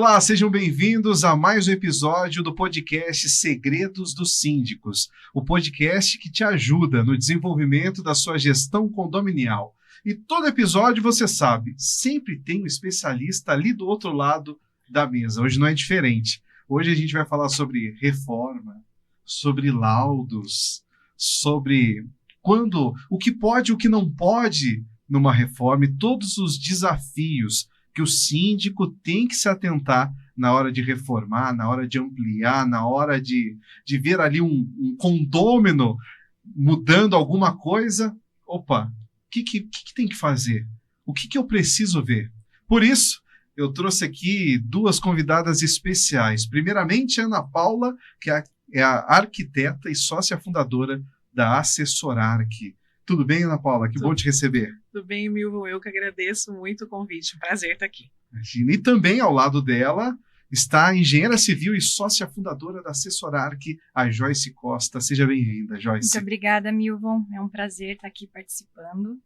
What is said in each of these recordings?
Olá, sejam bem-vindos a mais um episódio do podcast Segredos dos Síndicos, o podcast que te ajuda no desenvolvimento da sua gestão condominial. E todo episódio, você sabe, sempre tem um especialista ali do outro lado da mesa. Hoje não é diferente. Hoje a gente vai falar sobre reforma, sobre laudos, sobre o que pode e o que não pode numa reforma e todos os desafios que o síndico tem que se atentar na hora de reformar, na hora de ampliar, na hora de ver ali um condômino mudando alguma coisa. Opa, o que tem que fazer? O que eu preciso ver? Por isso, eu trouxe aqui duas convidadas especiais. Primeiramente, a Ana Paula, que é a arquiteta e sócia fundadora da Assessorarc. Tudo bem, Ana Paula? Que bom te receber. Tudo bem, Milton. Eu que agradeço muito o convite. Prazer estar aqui. Imagina. E também ao lado dela está a engenheira civil e sócia fundadora da Assessorarc, a Joyce Costa. Seja bem-vinda, Joyce. Muito obrigada, Milton. É um prazer estar aqui participando.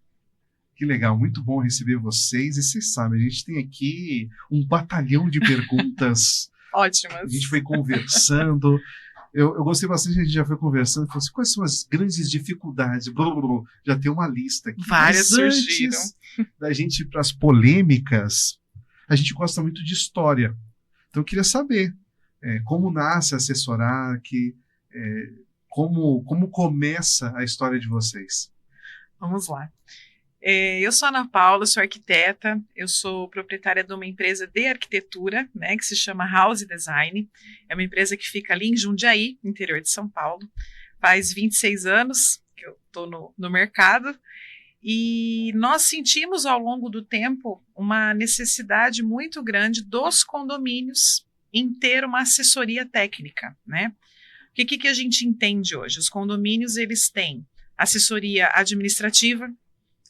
Que legal, muito bom receber vocês. E vocês sabem, a gente tem aqui um batalhão de perguntas. Ótimas. A gente foi conversando. Eu gostei bastante, a gente já foi conversando, falou assim, quais são as grandes dificuldades? Blá, blá, blá. Já tem uma lista aqui. Várias surgiram. Da gente ir para as polêmicas, a gente gosta muito de história. Então eu queria saber como nasce a Assessorarc, como começa a história de vocês. Vamos lá. Eu sou Ana Paula, sou arquiteta, eu sou proprietária de uma empresa de arquitetura, né, que se chama House Design. É uma empresa que fica ali em Jundiaí, interior de São Paulo. Faz 26 anos que eu estou no mercado e nós sentimos ao longo do tempo uma necessidade muito grande dos condomínios em ter uma assessoria técnica, né? O que a gente entende hoje? Os condomínios, eles têm assessoria administrativa,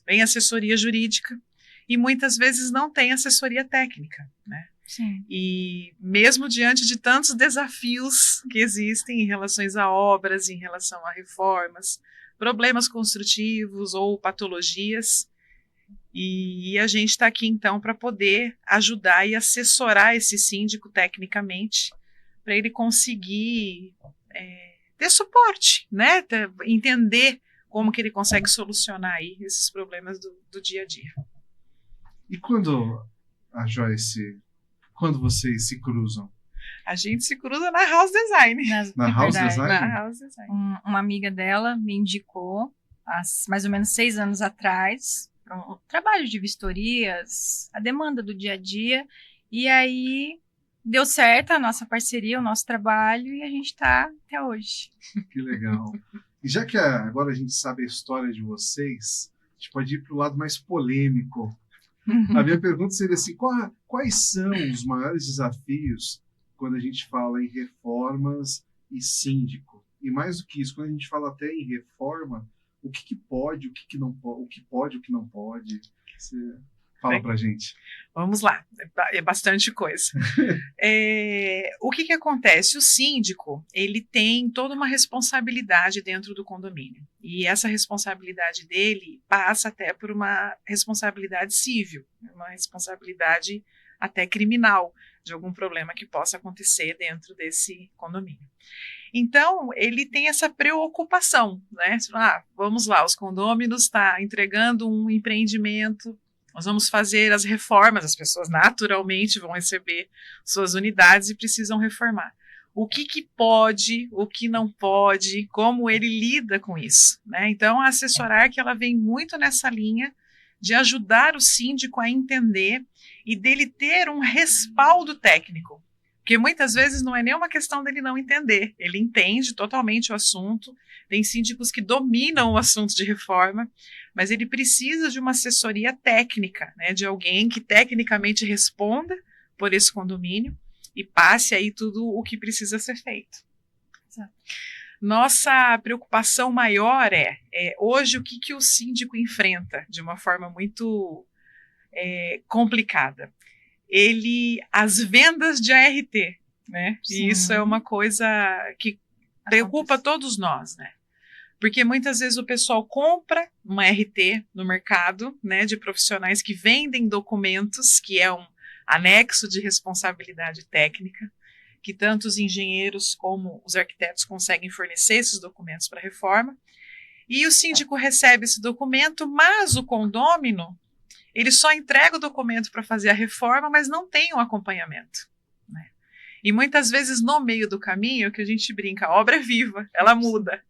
tem assessoria jurídica e muitas vezes não tem assessoria técnica, né? Sim. E mesmo diante de tantos desafios que existem em relação a obras, em relação a reformas, problemas construtivos ou patologias, e a gente está aqui então para poder ajudar e assessorar esse síndico tecnicamente, para ele conseguir ter suporte, né? Entender como que ele consegue solucionar aí esses problemas do dia a dia. E quando vocês se cruzam? A gente se cruza na House Design. Na House Design? Na House Design. Uma amiga dela me indicou, há mais ou menos 6 anos atrás, para um trabalho de vistorias, a demanda do dia a dia, e aí deu certo a nossa parceria, o nosso trabalho, e a gente está até hoje. Que legal. E já que agora a gente sabe a história de vocês, a gente pode ir para o lado mais polêmico. A minha pergunta seria assim, quais são os maiores desafios quando a gente fala em reformas e síndico? E mais do que isso, quando a gente fala até em reforma, o que pode, o que não pode, o que pode, o que não pode? Você fala pra gente. Vamos lá, é bastante coisa. O que acontece? O síndico, ele tem toda uma responsabilidade dentro do condomínio. E essa responsabilidade dele passa até por uma responsabilidade civil, uma responsabilidade até criminal, de algum problema que possa acontecer dentro desse condomínio. Então, ele tem essa preocupação, né? Vamos lá, os condôminos estão entregando um empreendimento, nós vamos fazer as reformas, as pessoas naturalmente vão receber suas unidades e precisam reformar. O que pode, o que não pode, como ele lida com isso, né? Então, a Assessorarc, ela vem muito nessa linha de ajudar o síndico a entender e dele ter um respaldo técnico. Porque muitas vezes não é nem uma questão dele não entender, ele entende totalmente o assunto, tem síndicos que dominam o assunto de reforma, mas ele precisa de uma assessoria técnica, né, de alguém que tecnicamente responda por esse condomínio e passe aí tudo o que precisa ser feito. Exato. Nossa preocupação maior hoje o que o síndico enfrenta de uma forma muito complicada. As vendas de ART, né? Sim. E isso é uma coisa que preocupa todos nós, né? Porque muitas vezes o pessoal compra uma ART no mercado, né, de profissionais que vendem documentos, que é anexo de responsabilidade técnica, que tanto os engenheiros como os arquitetos conseguem fornecer esses documentos para a reforma, e o síndico recebe esse documento, mas o condômino, ele só entrega o documento para fazer a reforma, mas não tem um acompanhamento, né? E muitas vezes no meio do caminho, que a gente brinca, a obra é viva, ela muda,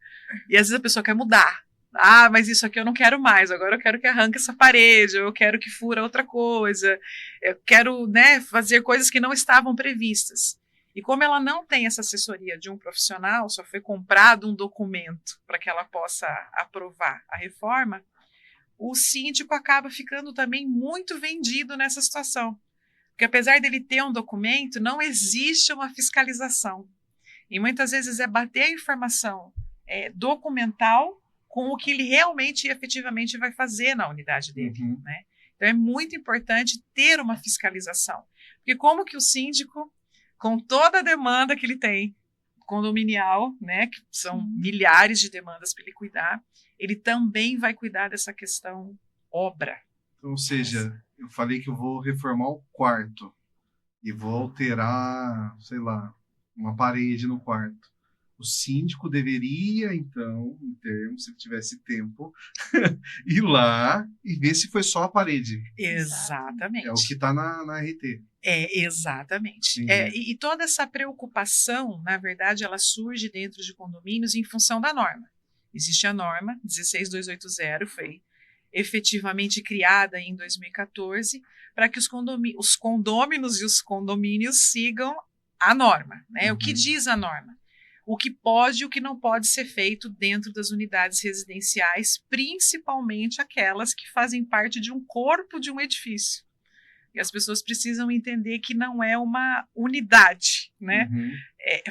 e às vezes a pessoa quer mudar. Ah, mas isso aqui eu não quero mais, agora eu quero que arranque essa parede, eu quero que fura outra coisa, eu quero, né, fazer coisas que não estavam previstas. E como ela não tem essa assessoria de um profissional, só foi comprado um documento para que ela possa aprovar a reforma, o síndico acaba ficando também muito vendido nessa situação. Porque apesar dele ter um documento, não existe uma fiscalização. E muitas vezes é bater a informação documental com o que ele realmente e efetivamente vai fazer na unidade dele, né? Então é muito importante ter uma fiscalização. Porque como que o síndico, com toda a demanda que ele tem, condominial, né, que são milhares de demandas para ele cuidar, ele também vai cuidar dessa questão obra. Então, ou seja, eu falei que eu vou reformar o quarto e vou alterar, sei lá, uma parede no quarto. O síndico deveria, então, em termos, se ele tivesse tempo, ir lá e ver se foi só a parede. Exatamente. É o que está na RT. Exatamente. E toda essa preocupação, na verdade, ela surge dentro de condomínios em função da norma. Existe a norma 16280, foi efetivamente criada em 2014, para que os condôminos e os condomínios sigam a norma, né? O que diz a norma? O que pode e o que não pode ser feito dentro das unidades residenciais, principalmente aquelas que fazem parte de um corpo de um edifício. E as pessoas precisam entender que não é uma unidade, né?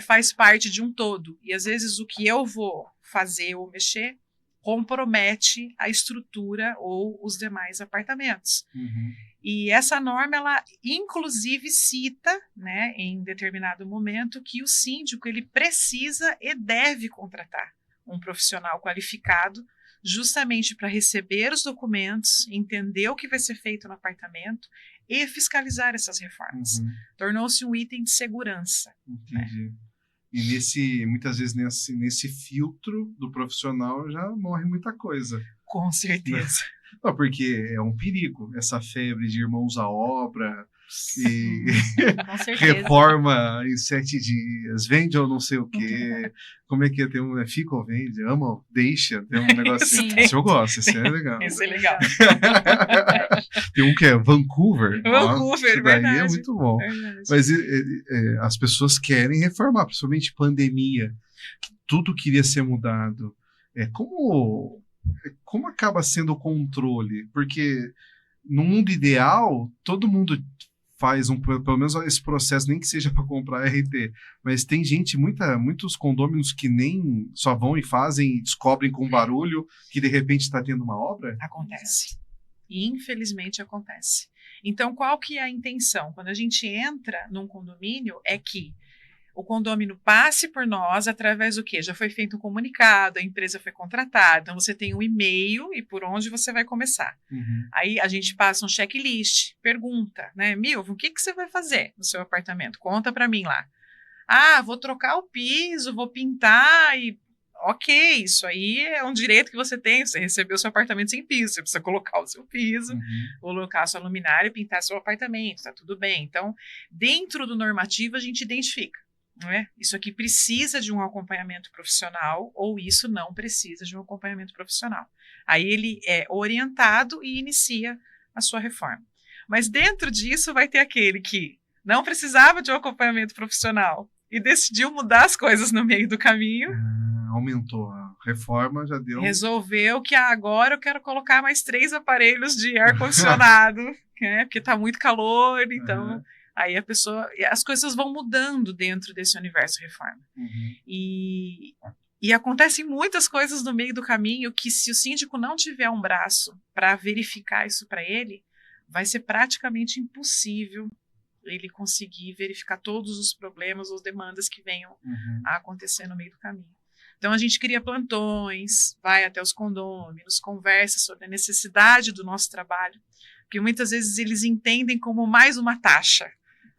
Faz parte de um todo. E às vezes o que eu vou fazer ou mexer compromete a estrutura ou os demais apartamentos. E essa norma, ela inclusive cita, né, em determinado momento, que o síndico ele precisa e deve contratar um profissional qualificado justamente para receber os documentos, entender o que vai ser feito no apartamento e fiscalizar essas reformas. Tornou-se um item de segurança. Entendi. Né? E muitas vezes nesse filtro do profissional já morre muita coisa. Com certeza. Não, porque é um perigo essa febre de irmãos à obra e reforma em 7 dias, vende ou não sei o quê. Como é que é? Tem fica ou vende, ama ou deixa, tem um negócio assim. Esse eu gosto, esse é legal. Esse é legal. Tem um que é Vancouver. Vancouver, isso daí verdade. É muito bom. Verdade. Mas as pessoas querem reformar, principalmente pandemia. Tudo queria ser mudado. Como acaba sendo o controle? Porque no mundo ideal, todo mundo faz pelo menos esse processo, nem que seja para comprar RT, mas tem gente, muitos condôminos que nem só vão e fazem, descobrem com barulho que de repente está tendo uma obra? Acontece. Infelizmente acontece. Então, qual que é a intenção? Quando a gente entra num condomínio, é que o condômino passe por nós através do quê? Já foi feito um comunicado, a empresa foi contratada, então você tem um e-mail e por onde você vai começar. Aí a gente passa um checklist, pergunta, né? Milva, o que você vai fazer no seu apartamento? Conta para mim lá. Ah, vou trocar o piso, vou pintar e... Ok, isso aí é um direito que você tem, você recebeu seu apartamento sem piso, você precisa colocar o seu piso, colocar a sua luminária e pintar seu apartamento, tá tudo bem. Então, dentro do normativo a gente identifica. Não é? Isso aqui precisa de um acompanhamento profissional ou isso não precisa de um acompanhamento profissional. Aí ele é orientado e inicia a sua reforma. Mas dentro disso vai ter aquele que não precisava de um acompanhamento profissional e decidiu mudar as coisas no meio do caminho. Aumentou a reforma, já deu... Resolveu que agora eu quero colocar mais 3 aparelhos de ar-condicionado, né? Porque está muito calor, então... Aí as coisas vão mudando dentro desse universo reforma. E acontecem muitas coisas no meio do caminho que, se o síndico não tiver um braço para verificar isso para ele, vai ser praticamente impossível ele conseguir verificar todos os problemas ou demandas que venham a acontecer no meio do caminho. Então, a gente cria plantões, vai até os condôminos, conversa sobre a necessidade do nosso trabalho, Porque muitas vezes eles entendem como mais uma taxa.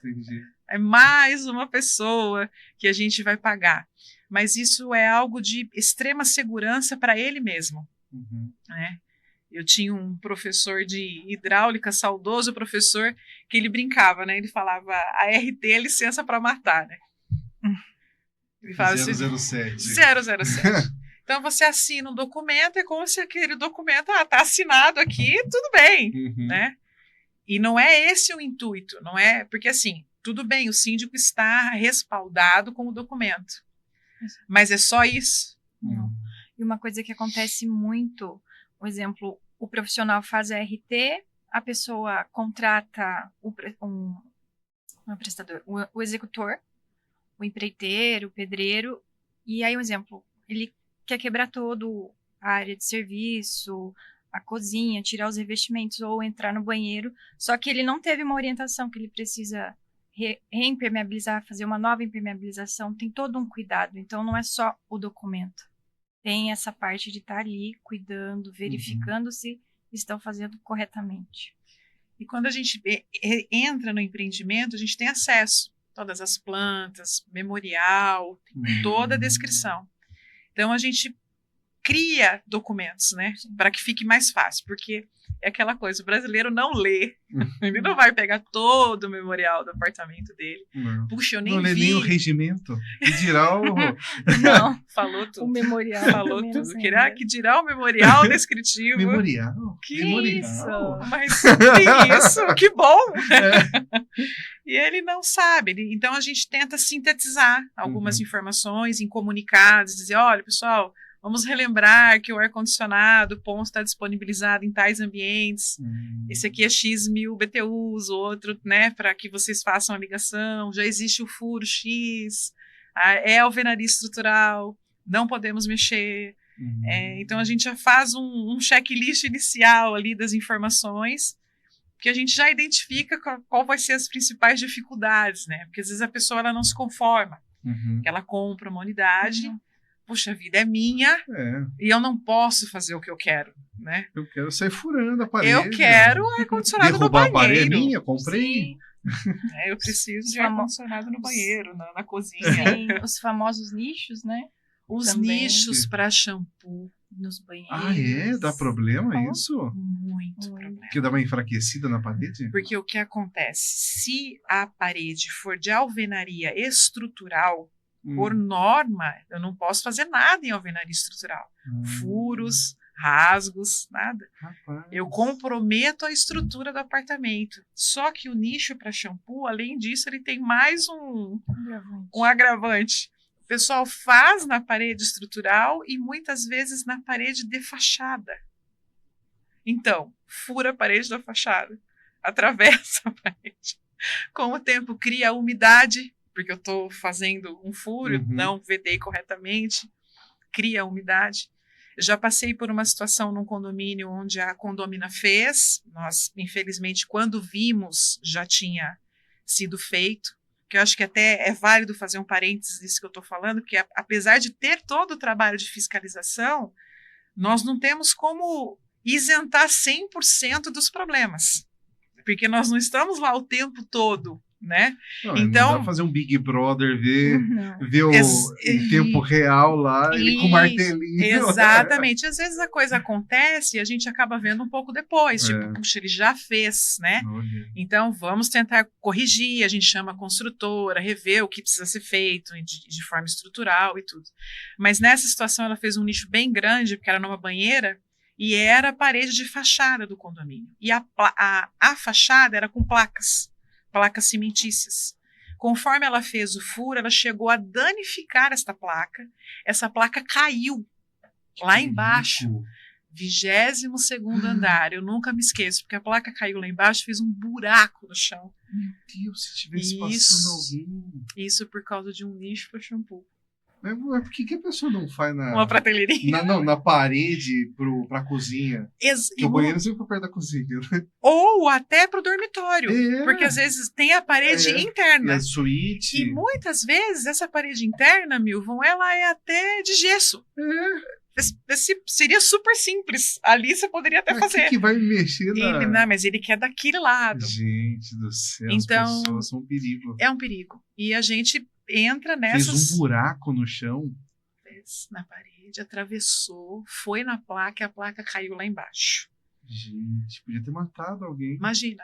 Entendi. É mais uma pessoa que a gente vai pagar. Mas isso é algo de extrema segurança para ele mesmo. Uhum. Né? Eu tinha um professor de hidráulica, saudoso professor, que ele brincava, né? Ele falava, a RT é licença para matar, né? Ele falava 007. 007. Então você assina um documento, é como se aquele documento, tá assinado aqui, tudo bem, Uhum. né? E não é esse o intuito, não é? Porque assim, tudo bem, o síndico está respaldado com o documento, mas é só isso. Não. E uma coisa que acontece muito, por exemplo, o profissional faz a RT, a pessoa contrata um prestador, o executor, o empreiteiro, o pedreiro, e aí um exemplo, ele quer quebrar todo a área de serviço, a cozinha, tirar os revestimentos ou entrar no banheiro, só que ele não teve uma orientação que ele precisa reimpermeabilizar, fazer uma nova impermeabilização, tem todo um cuidado, então não é só o documento. Tem essa parte de estar ali cuidando, verificando se estão fazendo corretamente. E quando a gente entra no empreendimento, a gente tem acesso a todas as plantas, memorial, toda a descrição. Então a gente cria documentos, né, para que fique mais fácil, porque é aquela coisa, o brasileiro não lê, ele não vai pegar todo o memorial do apartamento dele. Não. Puxa, eu nem Não lê vi. nem o regimento. Que dirá o... Não, Falou o tudo. memorial. Falou menos tudo. ainda. Que dirá o memorial descritivo. Memorial? Que Memorial? isso? Mas que isso, que bom! E ele não sabe. Então a gente tenta sintetizar algumas informações em comunicados, dizer, olha, pessoal, vamos relembrar que o ar-condicionado, ponto, está disponibilizado em tais ambientes. Esse aqui é X mil BTUs, o outro, né, para que vocês façam a ligação. Já existe o furo X, é alvenaria estrutural, não podemos mexer. Então a gente já faz um checklist inicial ali das informações, que a gente já identifica qual vai ser as principais dificuldades, né? Porque às vezes a pessoa ela não se conforma, ela compra uma unidade, puxa vida, é minha e eu não posso fazer o que eu quero, né? Eu quero sair furando a parede. Eu quero ar-condicionado no derrubar banheiro. a parede é minha, comprei. Eu preciso de ar-condicionado no banheiro, na cozinha. Sim, os famosos nichos, né? Os Também. nichos para shampoo Nos banheiros. Ah, é? Dá problema isso? muito problema. Que dá uma enfraquecida na parede? Porque o que acontece? Se a parede for de alvenaria estrutural, por norma, eu não posso fazer nada em alvenaria estrutural. Furos, rasgos, nada. Rapaz. Eu comprometo a estrutura do apartamento. Só que o nicho para shampoo, além disso, ele tem mais um agravante. O pessoal faz na parede estrutural e muitas vezes na parede de fachada. Então, fura a parede da fachada, atravessa a parede. Com o tempo, cria umidade, porque eu estou fazendo um furo, não vedei corretamente, cria umidade. Eu já passei por uma situação num condomínio onde a condômina fez, nós, infelizmente, quando vimos, já tinha sido feito, que eu acho que até é válido fazer um parênteses nisso que eu estou falando, porque apesar de ter todo o trabalho de fiscalização, nós não temos como isentar 100% dos problemas, porque nós não estamos lá o tempo todo, né? Não, então, não dá pra fazer um Big Brother, ver em tempo real lá, ele com o martelinho. Exatamente. Às vezes a coisa acontece e a gente acaba vendo um pouco depois, tipo, puxa, ele já fez, né? Olha. Então, vamos tentar corrigir, a gente chama a construtora, rever o que precisa ser feito de forma estrutural e tudo. Mas nessa situação ela fez um nicho bem grande, porque era numa banheira, e era a parede de fachada do condomínio. E a fachada era com placas cimentícias. Conforme ela fez o furo, ela chegou a danificar essa placa caiu lá embaixo, 22º andar, eu nunca me esqueço, porque a placa caiu lá embaixo, fez um buraco no chão. Meu Deus, se tivesse passando alguém. Isso por causa de um nicho para shampoo. Mas por que a pessoa não faz uma prateleirinha? Na parede pra cozinha? Porque o banheiro sempre perto da cozinha. Né? Ou até pro dormitório. Porque às vezes tem a parede interna. E a suíte. E muitas vezes essa parede interna, Milvon, ela é até de gesso. seria super simples. Ali você poderia até Mas fazer. que vai mexer na... Mas ele quer daquele lado. Gente do céu, Então, as pessoas são um perigo. É um perigo. E a gente entra Fez nessas... um buraco no chão. Na parede, atravessou, foi na placa e a placa caiu lá embaixo. Gente, podia ter matado alguém. Imagina,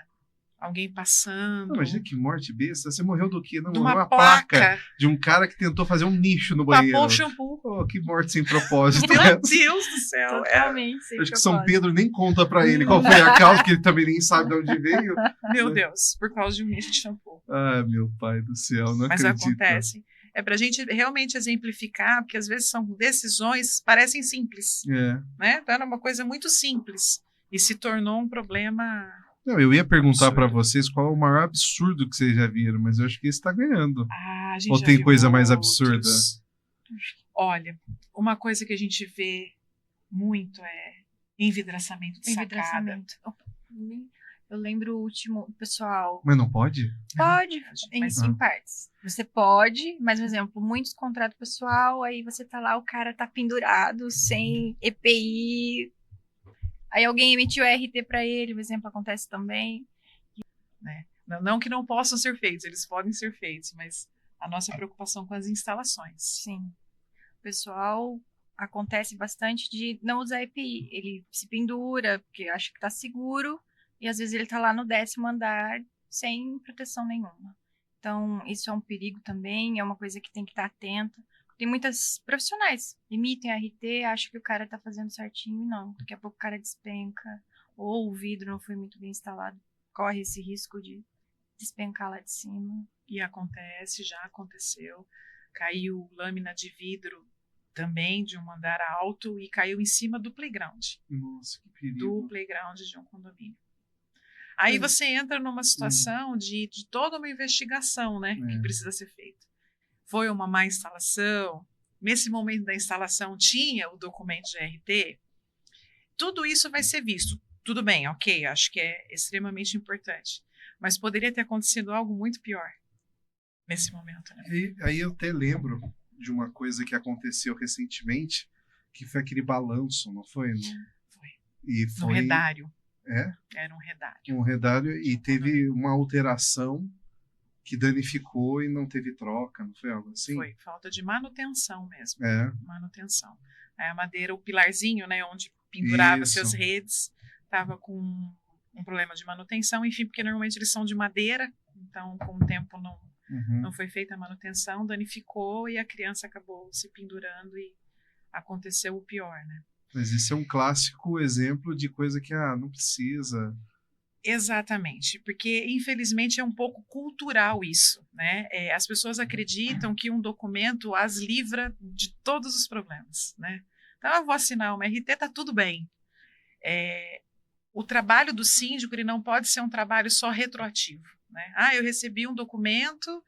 alguém passando. Não, imagina que morte besta. Você morreu do quê? Não, de morreu uma uma placa placa. de um cara que tentou fazer um nicho no banheiro. Papou o shampoo. Oh, que morte sem propósito. Meu Deus do céu. Totalmente sem Acho que São propósito. Pedro nem conta pra ele qual foi a causa, que ele também nem sabe de onde veio. Meu Deus, por causa de um nicho de shampoo. Ah, meu pai do céu, não Mas acredito. acontece. É pra gente realmente exemplificar, porque às vezes são decisões parecem simples, É. né? Então era uma coisa muito simples e se tornou um problema. Não, eu ia perguntar Absurdo. pra vocês qual é o maior absurdo que vocês já viram, mas eu acho que esse tá ganhando. A gente Ou já tem viu coisa mais outros. absurda? Olha, uma coisa que a gente vê muito é envidraçamento de sacada. Envidraçamento. Eu lembro o último, pessoal. Mas não pode? Pode, Mas- em partes. Você pode, mas, por exemplo, muitos contratos pessoal, aí você tá lá, o cara tá pendurado, sem EPI. Aí alguém emitiu RT pra ele, por exemplo, acontece também. Não que não possam ser feitos, eles podem ser feitos, mas a nossa preocupação com as instalações. Sim. O pessoal acontece bastante de não usar EPI. Ele se pendura, porque acha que tá seguro, e às vezes ele tá lá no 10º andar sem proteção nenhuma. Então, isso é um perigo também, é uma coisa que tem que estar atento. Tem muitas profissionais que emitem RT, acham que o cara tá fazendo certinho e não. Daqui a pouco o cara despenca, ou o vidro não foi muito bem instalado. Corre esse risco de despencar lá de cima. E acontece, já aconteceu. Caiu lâmina de vidro também de um andar alto e caiu em cima do playground. Nossa, que perigo. Do playground de um condomínio. Aí você entra numa situação de toda uma investigação, né, que precisa ser feita. Foi uma má instalação? Nesse momento da instalação tinha o documento de RT? Tudo isso vai ser visto. Tudo bem, ok, acho que é extremamente importante. Mas poderia ter acontecido algo muito pior nesse momento, né? E aí eu até lembro de uma coisa que aconteceu recentemente, que foi aquele balanço, não foi? Foi. E No foi redário. É? Era um redário. Um redário e teve uma alteração que danificou e não teve troca, não foi algo assim? Foi, falta de manutenção mesmo. É. Manutenção. Aí a madeira, o pilarzinho, né, onde pendurava Isso. seus redes, estava com um problema de manutenção, enfim, porque normalmente eles são de madeira, então com o tempo não foi feita a manutenção, danificou e a criança acabou se pendurando e aconteceu o pior, né? Mas esse é um clássico exemplo de coisa que não precisa. Exatamente, porque infelizmente é um pouco cultural isso, né? As pessoas acreditam que um documento as livra de todos os problemas, né? Então eu vou assinar uma RT, tá tudo bem. O trabalho do síndico ele não pode ser um trabalho só retroativo, né? Eu recebi um documento,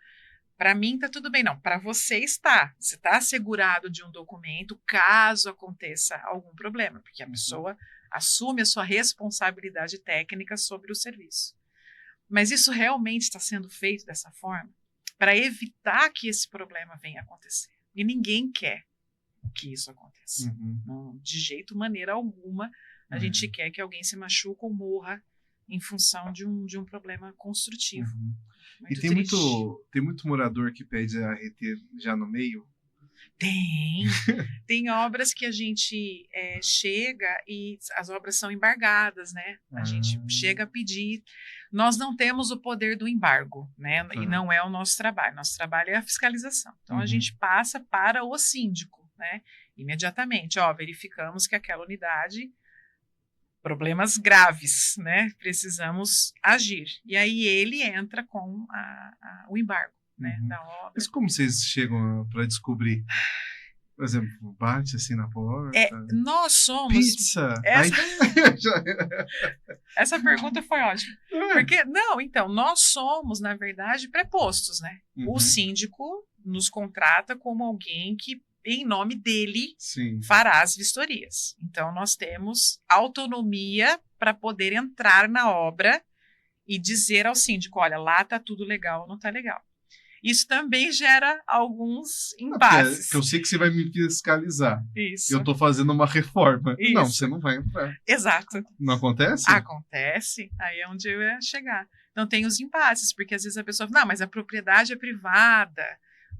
para mim tá tudo bem. Não, para você está. Você está assegurado de um documento caso aconteça algum problema, porque a pessoa assume a sua responsabilidade técnica sobre o serviço. Mas isso realmente está sendo feito dessa forma para evitar que esse problema venha a acontecer. E ninguém quer que isso aconteça. Não, de jeito, maneira alguma, a gente quer que alguém se machuque ou morra em função de um problema construtivo. E tem muito morador que pede a RT já no meio? Tem obras que a gente chega e as obras são embargadas, né? A gente chega a pedir. Nós não temos o poder do embargo, né? E não é o nosso trabalho. Nosso trabalho é a fiscalização. Então a gente passa para o síndico, né? Imediatamente, verificamos que aquela unidade, problemas graves, né? Precisamos agir. E aí ele entra com o embargo. Né, da obra. Mas como vocês chegam para descobrir? Por exemplo, bate assim na porta? Nós somos... Pizza! Essa pergunta foi ótima. Porque, nós somos, na verdade, prepostos, né? O síndico nos contrata como alguém que, em nome dele, fará as vistorias. Então, nós temos autonomia para poder entrar na obra e dizer ao síndico, olha, lá está tudo legal ou não está legal. Isso também gera alguns Porque impasses. eu sei que você vai me fiscalizar. Isso. Eu tô fazendo uma reforma. Isso. Não, você não vai entrar. Exato. Não acontece? Acontece, aí é onde eu ia chegar. Então tem os impasses, porque às vezes a pessoa fala, não, mas a propriedade é privada,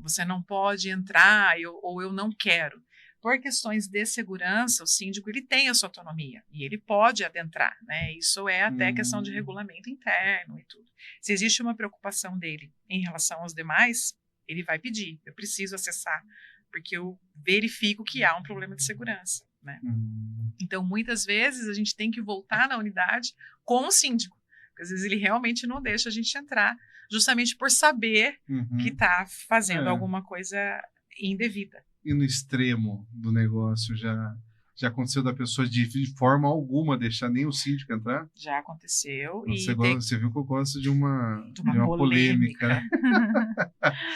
você não pode entrar, ou eu não quero. Por questões de segurança, o síndico ele tem a sua autonomia e ele pode adentrar, né? Isso é até questão de regulamento interno e tudo. Se existe uma preocupação dele em relação aos demais, ele vai pedir, eu preciso acessar, porque eu verifico que há um problema de segurança, né? Então, muitas vezes, a gente tem que voltar na unidade com o síndico, porque às vezes ele realmente não deixa a gente entrar, justamente por saber que está fazendo alguma coisa indevida. E no extremo do negócio, já aconteceu da pessoa de forma alguma deixar nem o síndico entrar? Já aconteceu. Você viu que eu gosto de uma polêmica. né?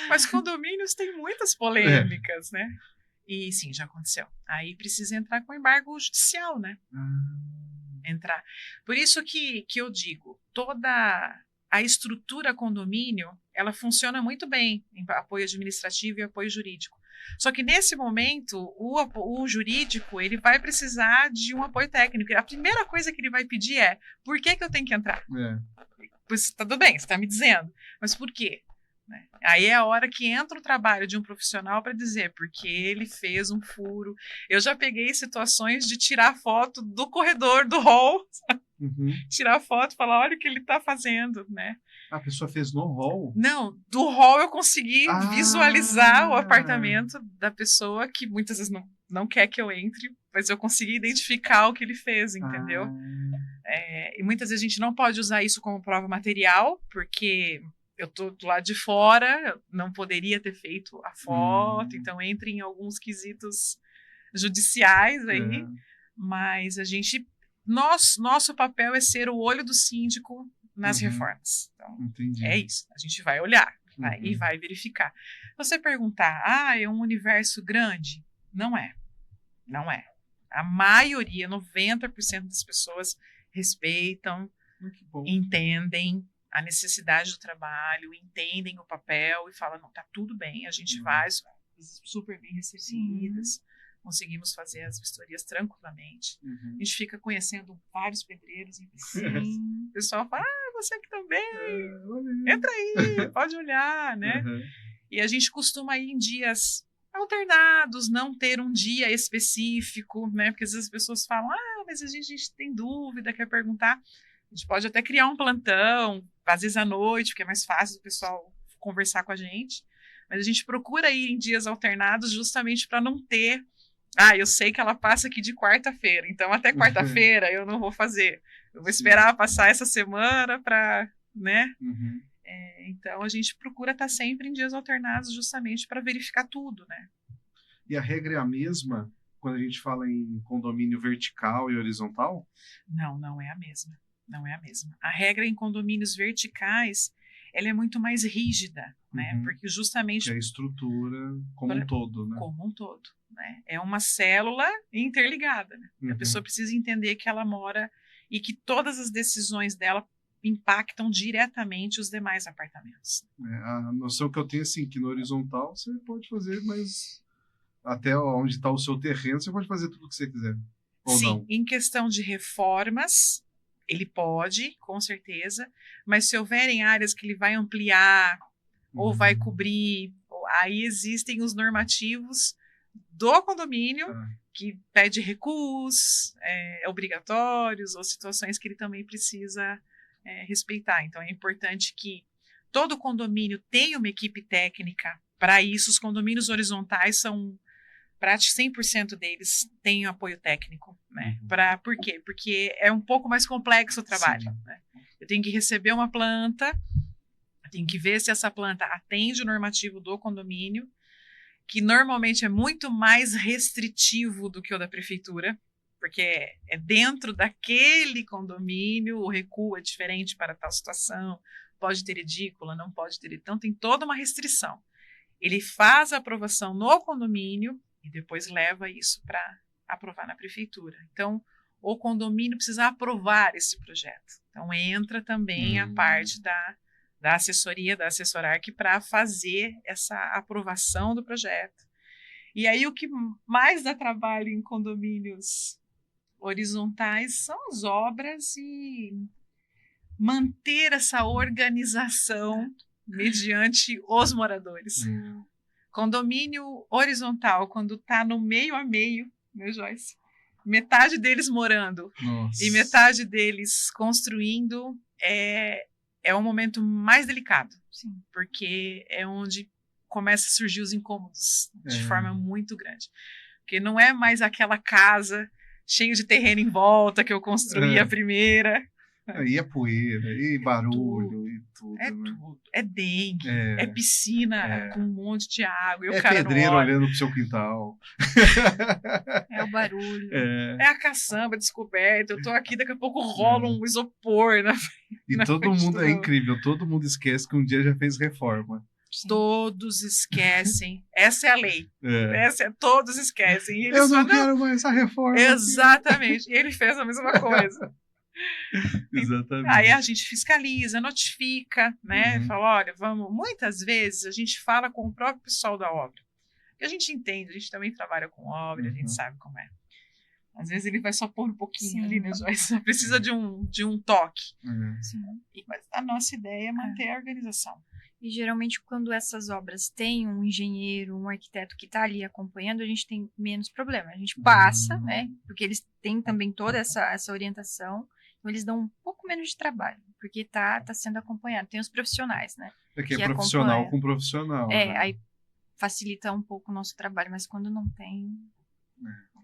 Mas condomínios têm muitas polêmicas, né? E sim, já aconteceu. Aí precisa entrar com embargo judicial, né? Entrar. Por isso que eu digo, toda a estrutura condomínio, ela funciona muito bem em apoio administrativo e apoio jurídico. Só que nesse momento, o jurídico, ele vai precisar de um apoio técnico. A primeira coisa que ele vai pedir é, por que eu tenho que entrar? Pois tudo bem, você está me dizendo, mas por quê? Né? Aí é a hora que entra o trabalho de um profissional para dizer, porque ele fez um furo. Eu já peguei situações de tirar foto do corredor, do hall, tirar foto e falar, olha o que ele está fazendo, né? A pessoa fez no hall? Não, do hall eu consegui visualizar o apartamento da pessoa que muitas vezes não quer que eu entre, mas eu consegui identificar o que ele fez, entendeu? E muitas vezes a gente não pode usar isso como prova material, porque eu tô do lado de fora, eu não poderia ter feito a foto, então entra em alguns quesitos judiciais aí, mas a gente... Nosso papel é ser o olho do síndico nas reformas. Então, é isso. A gente vai olhar e vai verificar. Você perguntar, é um universo grande? Não é. Não é. A maioria, 90% das pessoas respeitam, entendem a necessidade do trabalho, entendem o papel e falam, não, tá tudo bem, a gente vai super bem recebidas. Conseguimos fazer as vistorias tranquilamente. A gente fica conhecendo vários pedreiros. O pessoal fala, você aqui também. Entra aí, pode olhar, né? E a gente costuma ir em dias alternados, não ter um dia específico, né? Porque às vezes as pessoas falam, mas a gente tem dúvida, quer perguntar. A gente pode até criar um plantão, às vezes à noite, porque é mais fácil o pessoal conversar com a gente. Mas a gente procura ir em dias alternados justamente para não ter... eu sei que ela passa aqui de quarta-feira, então até quarta-feira eu não vou fazer. Eu vou esperar passar essa semana para, né? Então a gente procura estar sempre em dias alternados justamente para verificar tudo, né? E a regra é a mesma quando a gente fala em condomínio vertical e horizontal? Não é a mesma. Não é a mesma. A regra em condomínios verticais, ela é muito mais rígida, né? Porque justamente... Que é a estrutura como um todo, né? Como um todo. Né? É uma célula interligada. Né? A pessoa precisa entender que ela mora e que todas as decisões dela impactam diretamente os demais apartamentos. A noção que eu tenho assim, que no horizontal você pode fazer, mas até onde está o seu terreno, você pode fazer tudo o que você quiser. Ou Sim, não? em questão de reformas, ele pode, com certeza, mas se houverem áreas que ele vai ampliar ou vai cobrir, aí existem os normativos do condomínio que pede recuos obrigatórios ou situações que ele também precisa respeitar. Então é importante que todo condomínio tenha uma equipe técnica para isso. Os condomínios horizontais são praticamente 100% deles têm apoio técnico, né? Por quê? Porque é um pouco mais complexo o trabalho, né? Eu tenho que receber uma planta, eu tenho que ver se essa planta atende o normativo do condomínio, que normalmente é muito mais restritivo do que o da prefeitura, porque é dentro daquele condomínio, o recuo é diferente para tal situação, pode ter edícula, não pode ter, então tem toda uma restrição. Ele faz a aprovação no condomínio e depois leva isso para aprovar na prefeitura. Então, o condomínio precisa aprovar esse projeto. Então, entra também a parte da assessoria, da Assessorarc, para fazer essa aprovação do projeto. E aí o que mais dá trabalho em condomínios horizontais são as obras e manter essa organização mediante os moradores. Condomínio horizontal, quando está no meio a meio, meu Joyce, metade deles morando Nossa. e metade deles construindo, é o momento mais delicado. Sim. Porque é onde começa a surgir os incômodos de forma muito grande. Porque não é mais aquela casa cheia de terreno em volta que eu construí a primeira. E é poeira, e barulho, e tudo. É né? tudo. É dengue, é piscina com um monte de água. E o cara pedreiro não olha. olhando pro seu quintal. É o barulho. É a caçamba descoberta. Eu tô aqui, daqui a pouco rola um isopor na E na todo frente mundo, do- é incrível, todo mundo esquece que um dia já fez reforma. Sim. Todos esquecem. Essa é a lei. É. Todos esquecem. E eles Eu não falam, quero mais a reforma. aqui." exatamente. E ele fez a mesma coisa. Exatamente. Aí a gente fiscaliza, notifica, né? Uhum. Fala, olha, vamos. Muitas vezes a gente fala com o próprio pessoal da obra. Porque a gente entende, a gente também trabalha com obra, a Uhum. gente sabe como é. Às vezes ele vai só pôr um pouquinho Sim. ali, né, Joyce? Só precisa de um toque. Sim. Mas a nossa ideia é manter a organização. E geralmente quando essas obras têm um engenheiro, um arquiteto que está ali acompanhando, a gente tem menos problema. A gente passa, né? Porque eles têm também toda essa orientação. Então eles dão um pouco menos de trabalho, porque tá sendo acompanhado. Tem os profissionais, né? É que é que profissional acompanha. com profissional. né? Aí facilita um pouco o nosso trabalho, mas quando não tem,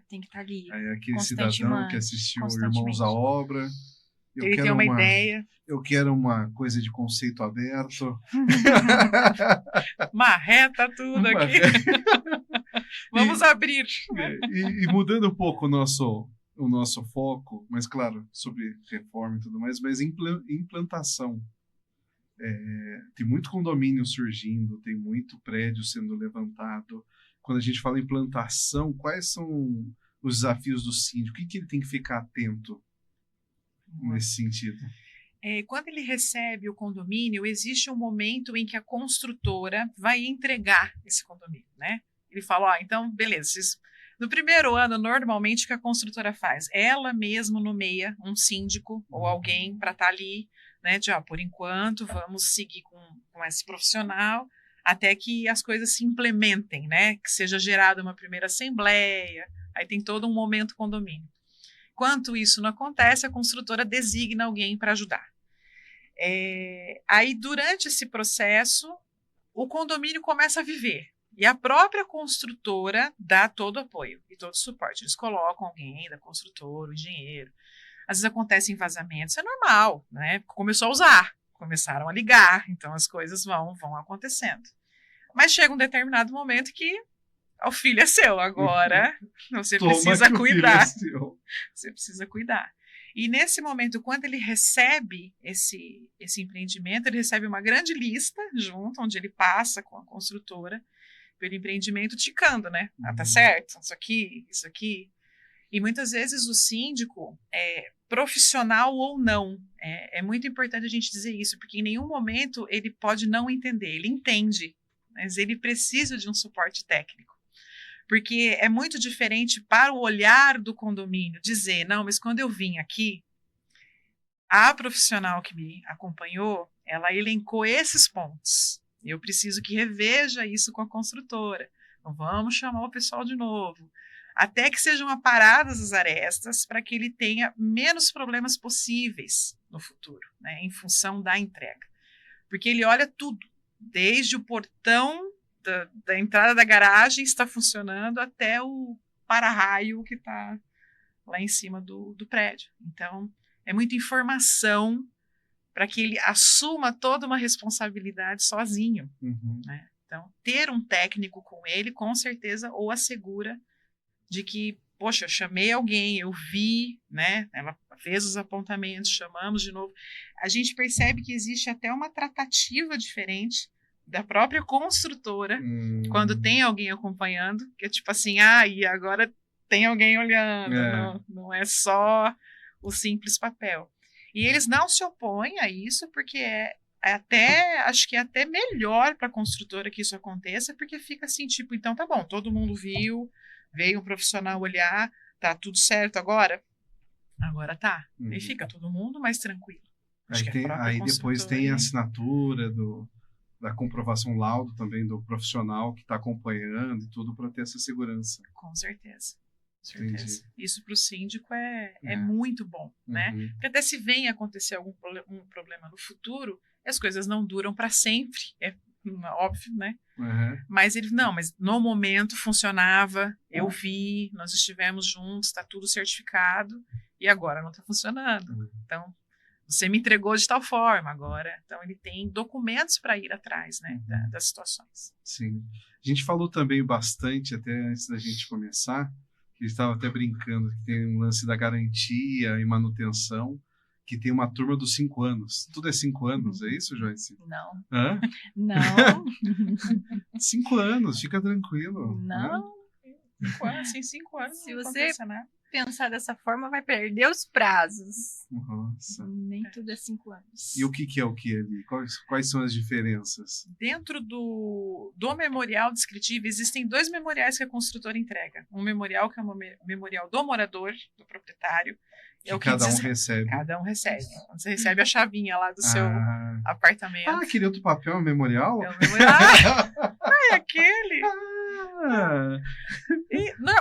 tem que estar ali. Aí aquele cidadão que assistiu constantemente. Irmãos à Obra. Ele tem uma ideia, Eu quero uma coisa de conceito aberto. marreta tudo Uma aqui. Vamos abrir. E mudando um pouco o nosso foco, mas claro, sobre reforma e tudo mais, mas implantação. Tem muito condomínio surgindo, tem muito prédio sendo levantado. Quando a gente fala em implantação, quais são os desafios do síndico? O que ele tem que ficar atento nesse sentido? Quando ele recebe o condomínio, existe um momento em que a construtora vai entregar esse condomínio, né? Ele fala, ó, então, beleza, no primeiro ano, normalmente, o que a construtora faz? Ela mesma nomeia um síndico ou alguém para estar ali, né? De, ó, por enquanto, vamos seguir com esse profissional até que as coisas se implementem, né? Que seja gerada uma primeira assembleia, aí tem todo um momento condomínio. Enquanto isso não acontece, a construtora designa alguém para ajudar. Aí, durante esse processo, o condomínio começa a viver. E a própria construtora dá todo o apoio e todo o suporte. Eles colocam alguém da construtora, o engenheiro. Às vezes acontecem vazamentos, é normal, né? Começou a usar, começaram a ligar, então as coisas vão acontecendo. Mas chega um determinado momento que o filho é seu, agora você precisa cuidar. Você precisa cuidar. E nesse momento, quando ele recebe esse empreendimento, ele recebe uma grande lista junto, onde ele passa com a construtora pelo empreendimento, ticando, né? Ah, tá certo, isso aqui. E muitas vezes o síndico, profissional ou não, é muito importante a gente dizer isso, porque em nenhum momento ele pode não entender, ele entende, mas ele precisa de um suporte técnico. Porque é muito diferente para o olhar do condomínio dizer, não, mas quando eu vim aqui, a profissional que me acompanhou, ela elencou esses pontos. Eu preciso que reveja isso com a construtora. Então vamos chamar o pessoal de novo. Até que sejam aparadas as arestas para que ele tenha menos problemas possíveis no futuro, né, em função da entrega. Porque ele olha tudo, desde o portão da entrada da garagem está funcionando até o para-raio que está lá em cima do prédio. Então, é muita informação para que ele assuma toda uma responsabilidade sozinho. Né? Então, ter um técnico com ele, com certeza, o assegura de que, poxa, eu chamei alguém, eu vi, né? Ela fez os apontamentos, chamamos de novo. A gente percebe que existe até uma tratativa diferente da própria construtora, quando tem alguém acompanhando, que é tipo assim, e agora tem alguém olhando, não é só o simples papel. E eles não se opõem a isso, porque acho que é até melhor para a construtora que isso aconteça, porque fica assim, tipo, então tá bom, todo mundo viu, veio um profissional olhar, tá tudo certo agora? Agora tá. E fica todo mundo mais tranquilo. Aí depois tem a assinatura da comprovação laudo também do profissional que está acompanhando e tudo para ter essa segurança. Com certeza. Certeza. Isso para o síndico é muito bom, né? Porque até se vem acontecer um problema no futuro, as coisas não duram para sempre, é óbvio, né? Mas mas no momento funcionava, eu vi, nós estivemos juntos, está tudo certificado e agora não está funcionando. Então, você me entregou de tal forma agora. Então, ele tem documentos para ir atrás, né, das situações. Sim. A gente falou também bastante, até antes da gente começar, que a gente estava até brincando, que tem um lance da garantia e manutenção, que tem uma turma dos 5 anos. Tudo é 5 anos, é isso, Joyce? Não. Hã? Não. 5 anos, fica tranquilo. Não. 5 anos, sim, 5 anos. Se você pensar dessa forma, vai perder os prazos. Nossa. Nem tudo é 5 anos. E o que é o que ali? Quais são as diferenças? Dentro do memorial descritivo, existem 2 memoriais que a construtora entrega. Um memorial que é o memorial do morador, do proprietário. Que cada um recebe. Cada um recebe. Quando você recebe a chavinha lá do seu apartamento. Ah, aquele outro papel é um memorial? É um memorial. É aquele.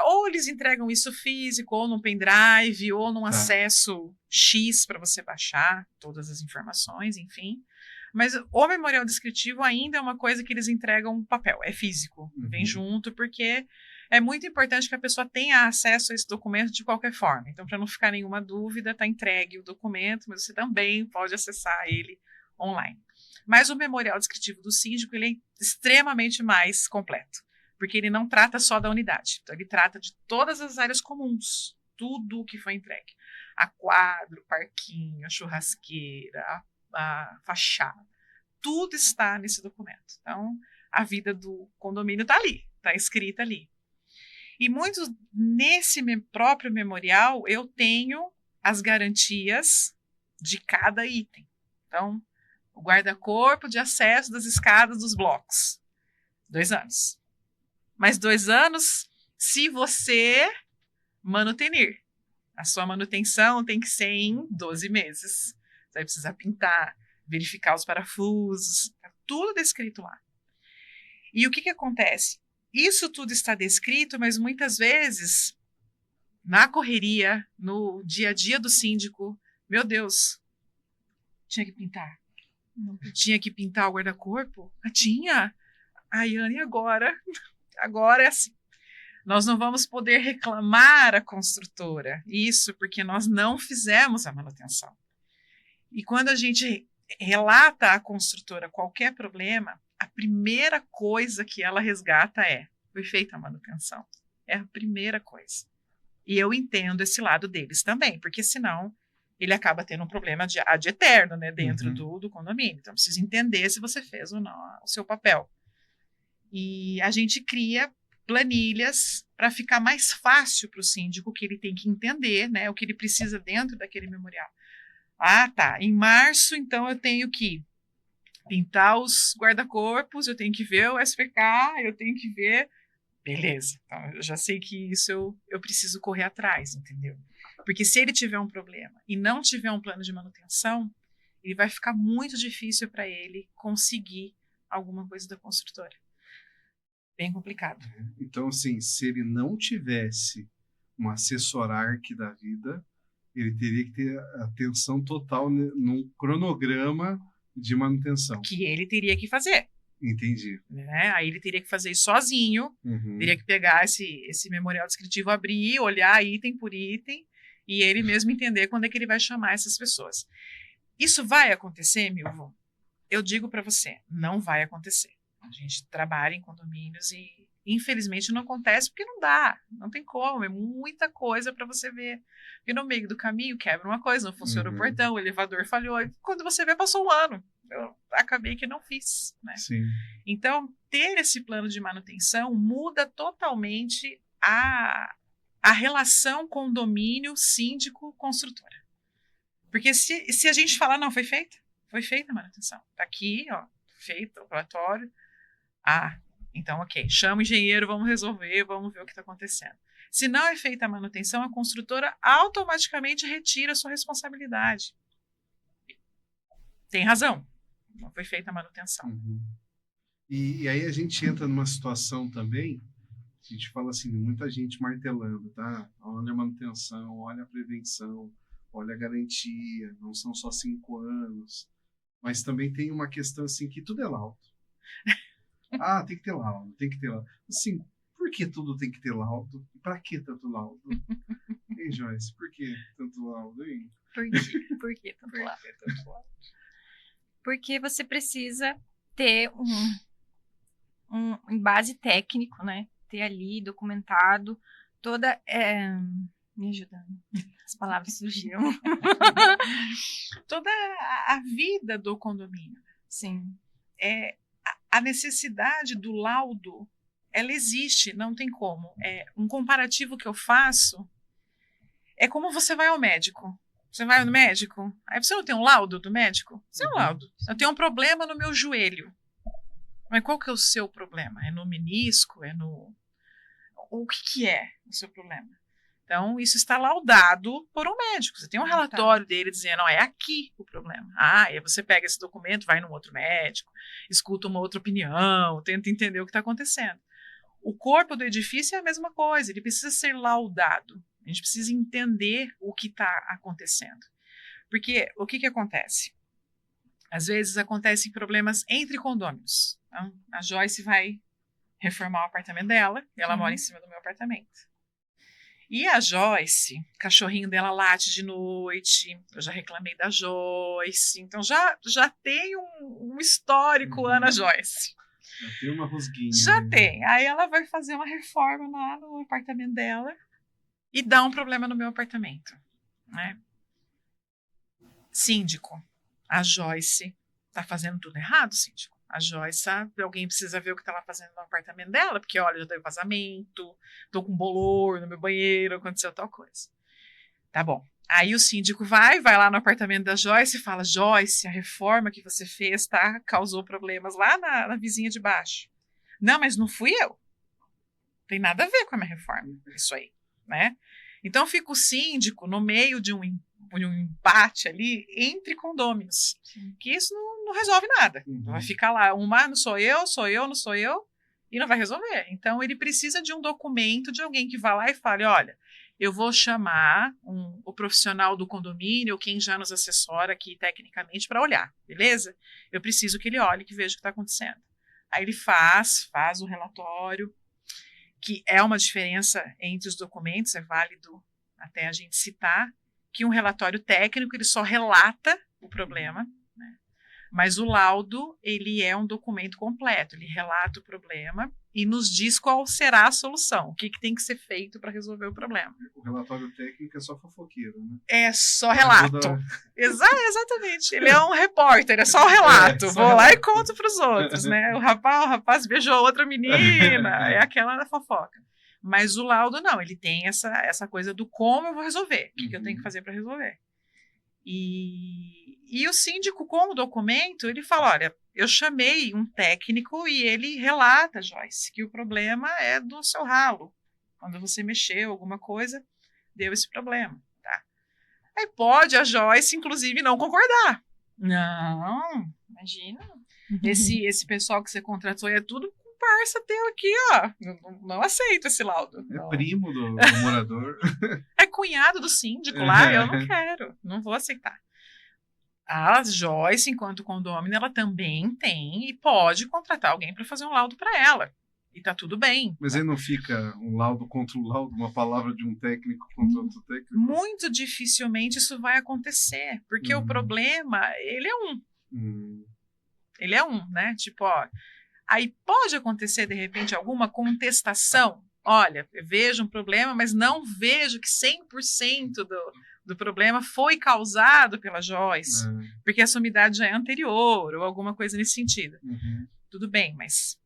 Ou eles entregam isso físico, ou num pendrive, ou num acesso X para você baixar todas as informações, enfim. Mas o memorial descritivo ainda é uma coisa que eles entregam papel, é físico, vem junto, porque é muito importante que a pessoa tenha acesso a esse documento de qualquer forma. Então, para não ficar nenhuma dúvida, está entregue o documento, mas você também pode acessar ele online. Mas o memorial descritivo do síndico ele é extremamente mais completo, porque ele não trata só da unidade. Então, ele trata de todas as áreas comuns, tudo o que foi entregue. A quadro, parquinho, a churrasqueira, a fachada, tudo está nesse documento. Então, a vida do condomínio está ali, está escrita ali. E muitos, nesse próprio memorial, eu tenho as garantias de cada item. Então, o guarda-corpo de acesso das escadas dos blocos, 2 anos. Mais 2 anos se você manutenir. A sua manutenção tem que ser em 12 meses. Você vai precisar pintar, verificar os parafusos, tá tudo descrito lá. E o que acontece? Isso tudo está descrito, mas muitas vezes, na correria, no dia a dia do síndico, meu Deus, tinha que pintar. Tinha que pintar o guarda-corpo? Tinha. Ayane, agora? Agora é assim. Nós não vamos poder reclamar a construtora. Isso porque nós não fizemos a manutenção. E quando a gente relata à construtora qualquer problema, a primeira coisa que ela resgata foi feita a manutenção. É a primeira coisa. E eu entendo esse lado deles também, porque senão ele acaba tendo um problema de ad eterno, né, dentro do condomínio. Então, precisa entender se você fez ou não o seu papel. E a gente cria planilhas para ficar mais fácil para o síndico, que ele tem que entender, né, o que ele precisa dentro daquele memorial. Tá. Em março, então, eu tenho que pintar os guarda-corpos, eu tenho que ver o SPK, eu tenho que ver... Beleza. Então, eu já sei que isso eu preciso correr atrás, entendeu? Porque se ele tiver um problema e não tiver um plano de manutenção, ele vai ficar muito difícil para ele conseguir alguma coisa da construtora. Bem complicado. Então, assim, se ele não tivesse um assessor ARC da vida, ele teria que ter atenção total num cronograma de manutenção. Que ele teria que fazer. Entendi. Né? Aí ele teria que fazer isso sozinho, teria que pegar esse memorial descritivo, abrir, olhar item por item, e ele mesmo entender quando é que ele vai chamar essas pessoas. Isso vai acontecer, Milvon? Eu digo para você, não vai acontecer. A gente trabalha em condomínios e, infelizmente, não acontece porque não dá, não tem como, é muita coisa para você ver. Porque no meio do caminho quebra uma coisa, não funciona o portão, o elevador falhou, e quando você vê, passou um ano. Eu acabei que não fiz, né? Sim. Então, ter esse plano de manutenção muda totalmente a relação condomínio, síndico, construtora. Porque se a gente falar, não, foi feita, foi feita a manutenção. Tá aqui, ó, feito o relatório. Então, ok, chama o engenheiro, vamos resolver, vamos ver o que está acontecendo. Se não é feita a manutenção, a construtora automaticamente retira a sua responsabilidade. Tem razão, não foi feita a manutenção. E aí a gente entra numa situação também, a gente fala assim, muita gente martelando, tá? Olha a manutenção, olha a prevenção, olha a garantia, não são só 5 anos. Mas também tem uma questão assim, que tudo é laudo. Tem que ter laudo, tem que ter laudo. Assim, por que tudo tem que ter laudo? E pra que tanto laudo? Hein, Joyce? Por que tanto laudo, hein? Por que tanto laudo? Porque você precisa ter um base técnico, né? Ter ali documentado toda... me ajudando. As palavras surgiram. Toda a vida do condomínio. Sim. A necessidade do laudo, ela existe, não tem como. Um comparativo que eu faço é como você vai ao médico. Você vai ao médico, aí você não tem um laudo do médico? Você tem um laudo. Eu tenho um problema no meu joelho. Mas qual que é o seu problema? É no menisco? É no... O que é o seu problema? Então, isso está laudado por um médico. Você tem um relatório dele dizendo, é aqui o problema. E aí você pega esse documento, vai num outro médico, escuta uma outra opinião, tenta entender o que está acontecendo. O corpo do edifício é a mesma coisa, ele precisa ser laudado. A gente precisa entender o que está acontecendo. Porque o que acontece? Às vezes acontecem problemas entre condôminos. Então, a Joyce vai reformar o apartamento dela, e ela mora em cima do meu apartamento. E a Joyce, o cachorrinho dela late de noite, eu já reclamei da Joyce, então já tem um histórico Ana Joyce. Já tem uma rusguinha. Já tem. Aí ela vai fazer uma reforma lá no apartamento dela e dá um problema no meu apartamento, né? Síndico, a Joyce tá fazendo tudo errado, síndico. A Joyce, sabe? Alguém precisa ver o que tá lá fazendo no apartamento dela, porque, olha, já deu vazamento, tô com bolor no meu banheiro, aconteceu tal coisa. Tá bom. Aí o síndico vai lá no apartamento da Joyce e fala, Joyce, a reforma que você fez, causou problemas lá na vizinha de baixo. Não, mas não fui eu. Não tem nada a ver com a minha reforma, isso aí, né? Então fica o síndico no meio de um embate ali entre condôminos, que isso não resolve nada. Vai ficar lá, não sou eu, não sou eu, e não vai resolver. Então ele precisa de um documento de alguém que vá lá e fale, olha, eu vou chamar o profissional do condomínio, quem já nos assessora aqui tecnicamente para olhar, beleza? Eu preciso que ele olhe, que veja o que está acontecendo. Aí ele faz o relatório, que é uma diferença entre os documentos, é válido até a gente citar, que um relatório técnico ele só relata o problema, né? Mas o laudo ele é um documento completo, ele relata o problema e nos diz qual será a solução, o que tem que ser feito para resolver o problema. O relatório técnico é só fofoqueiro, né? É só relato. Exatamente. Ele é um repórter, é só o relato. Vou lá e conto para os outros, né? O rapaz beijou outra menina, é aquela fofoca. Mas o laudo não, ele tem essa coisa do como eu vou resolver, o que eu tenho que fazer para resolver. E o síndico, com o documento, ele fala, olha, eu chamei um técnico e ele relata, Joyce, que o problema é do seu ralo. Quando você mexeu alguma coisa, deu esse problema, tá? Aí pode a Joyce, inclusive, não concordar. Não, imagina. Esse pessoal que você contratou é tudo parça teu aqui, ó. Não aceito esse laudo. É primo do morador. É cunhado do síndico lá, eu não quero. Não vou aceitar. A Joyce, enquanto condômino, ela também tem e pode contratar alguém para fazer um laudo para ela. E tá tudo bem. Mas aí não fica um laudo contra um laudo, uma palavra de um técnico contra outro técnico? Muito dificilmente isso vai acontecer, porque o problema, ele é um. Ele é um, né? Tipo, ó, aí pode acontecer, de repente, alguma contestação. Olha, eu vejo um problema, mas não vejo que 100% do problema foi causado pela Joyce, porque a sua umidade já é anterior, ou alguma coisa nesse sentido. Tudo bem, mas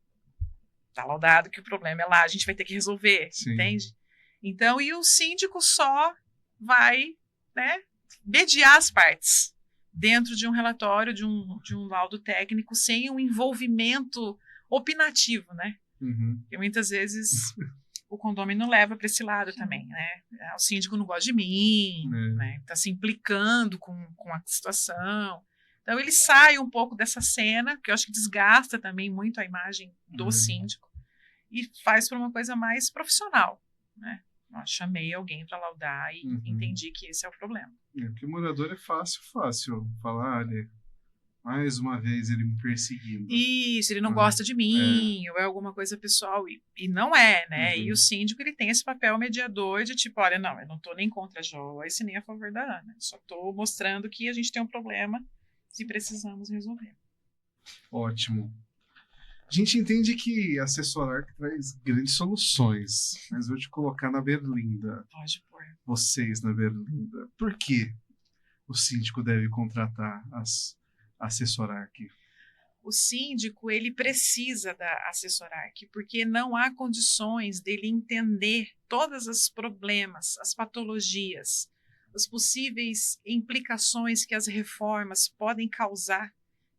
tá laudado que o problema é lá, a gente vai ter que resolver, entende? Então, e o síndico só vai, né, mediar as partes. dentro de um relatório, de um laudo técnico, sem um envolvimento opinativo, né? Porque muitas vezes o condômino leva para esse lado também, né? O síndico não gosta de mim, né? Tá se implicando com a situação. Então ele sai um pouco dessa cena, que eu acho que desgasta também muito a imagem do síndico, e faz para uma coisa mais profissional, né? Eu chamei alguém para laudar e entendi que esse é o problema. Porque o morador é fácil falar, olha, mais uma vez ele me perseguindo. Isso, ele não gosta de mim, ou é alguma coisa pessoal, e não é, né? E o síndico, ele tem esse papel mediador de tipo, olha, não, eu não estou nem contra a Joyce, nem a favor da Ana, só estou mostrando que a gente tem um problema e precisamos resolver. Ótimo. A gente entende que assessorar traz grandes soluções, mas vou te colocar na berlinda. Pode pôr. Vocês na berlinda. Por que o síndico deve contratar assessorar aqui? O síndico, ele precisa da assessorar porque não há condições dele entender todos os problemas, as patologias, as possíveis implicações que as reformas podem causar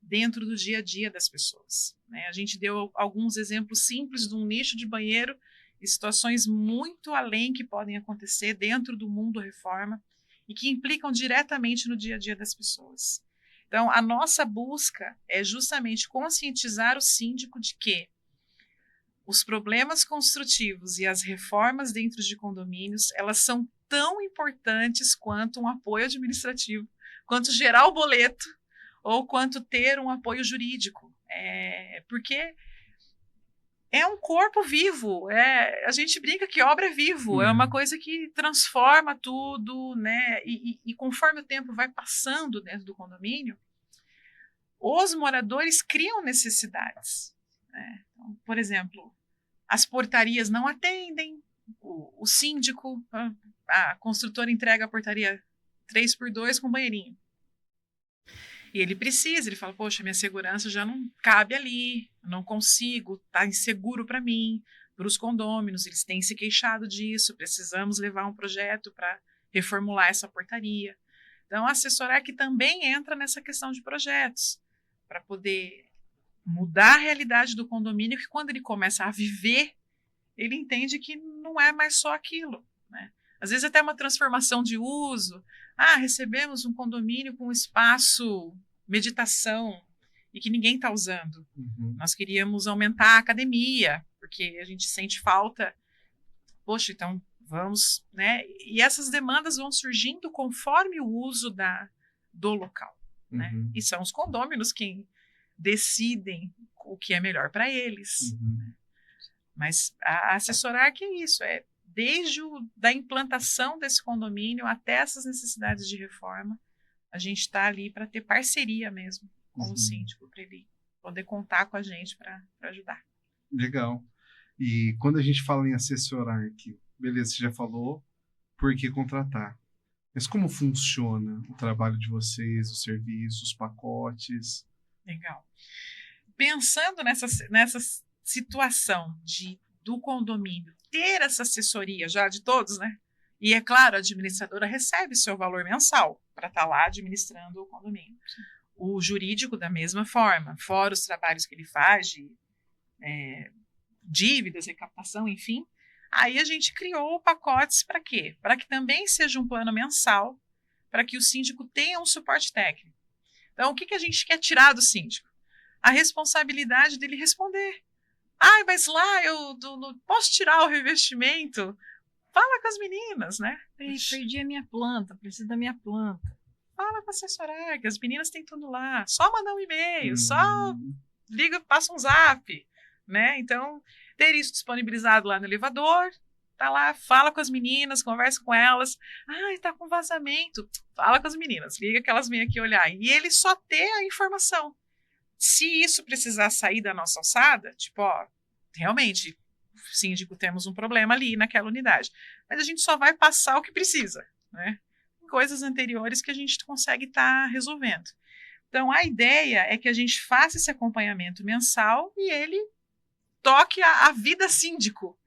dentro do dia a dia das pessoas, né? A gente deu alguns exemplos simples de um nicho de banheiro e situações muito além que podem acontecer dentro do mundo reforma e que implicam diretamente no dia a dia das pessoas. Então, a nossa busca é justamente conscientizar o síndico de que os problemas construtivos e as reformas dentro de condomínios, elas são tão importantes quanto um apoio administrativo, quanto gerar o boleto, ou quanto ter um apoio jurídico. Porque é um corpo vivo, a gente brinca que obra é vivo, é uma coisa que transforma tudo, né? E conforme o tempo vai passando dentro do condomínio, os moradores criam necessidades, né? Então, por exemplo, as portarias não atendem, o síndico, a construtora entrega a portaria 3x2 com banheirinho. E ele fala, poxa, minha segurança já não cabe ali, não consigo, tá inseguro para mim, para os condôminos, eles têm se queixado disso, precisamos levar um projeto para reformular essa portaria. Então, assessorar que também entra nessa questão de projetos, para poder mudar a realidade do condomínio, que quando ele começa a viver, ele entende que não é mais só aquilo, né? Às vezes até uma transformação de uso. Recebemos um condomínio com espaço meditação e que ninguém está usando. Nós queríamos aumentar a academia, porque a gente sente falta. Poxa, então vamos, né? E essas demandas vão surgindo conforme o uso do local, né? E são os condôminos quem decidem o que é melhor para eles. Né? Mas a assessorar que é isso, desde da implantação desse condomínio até essas necessidades de reforma, a gente está ali para ter parceria mesmo com o síndico, para ele poder contar com a gente para ajudar. Legal. E quando a gente fala em assessorar aqui, beleza, você já falou por que contratar. Mas como funciona o trabalho de vocês, os serviços, os pacotes? Legal. Pensando nessa situação do condomínio ter essa assessoria já de todos, né? E é claro, a administradora recebe seu valor mensal para estar lá administrando o condomínio. Sim. O jurídico da mesma forma, fora os trabalhos que ele faz de dívidas, recaptação, enfim. Aí a gente criou pacotes para quê? Para que também seja um plano mensal, para que o síndico tenha um suporte técnico. Então, o que a gente quer tirar do síndico? A responsabilidade dele responder. Mas lá eu não posso tirar o revestimento? Fala com as meninas, né? Perdi a minha planta, preciso da minha planta. Fala com a assessorar, que as meninas têm tudo lá. Só mandar um e-mail, só liga, passa um zap, né? Então, ter isso disponibilizado lá no elevador, tá lá, fala com as meninas, conversa com elas. Tá com vazamento. Fala com as meninas, liga que elas vêm aqui olhar. E ele só ter a informação. Se isso precisar sair da nossa alçada, tipo, realmente, síndico, temos um problema ali naquela unidade. Mas a gente só vai passar o que precisa, né? Coisas anteriores que a gente consegue estar resolvendo. Então, a ideia é que a gente faça esse acompanhamento mensal e ele toque a vida síndico,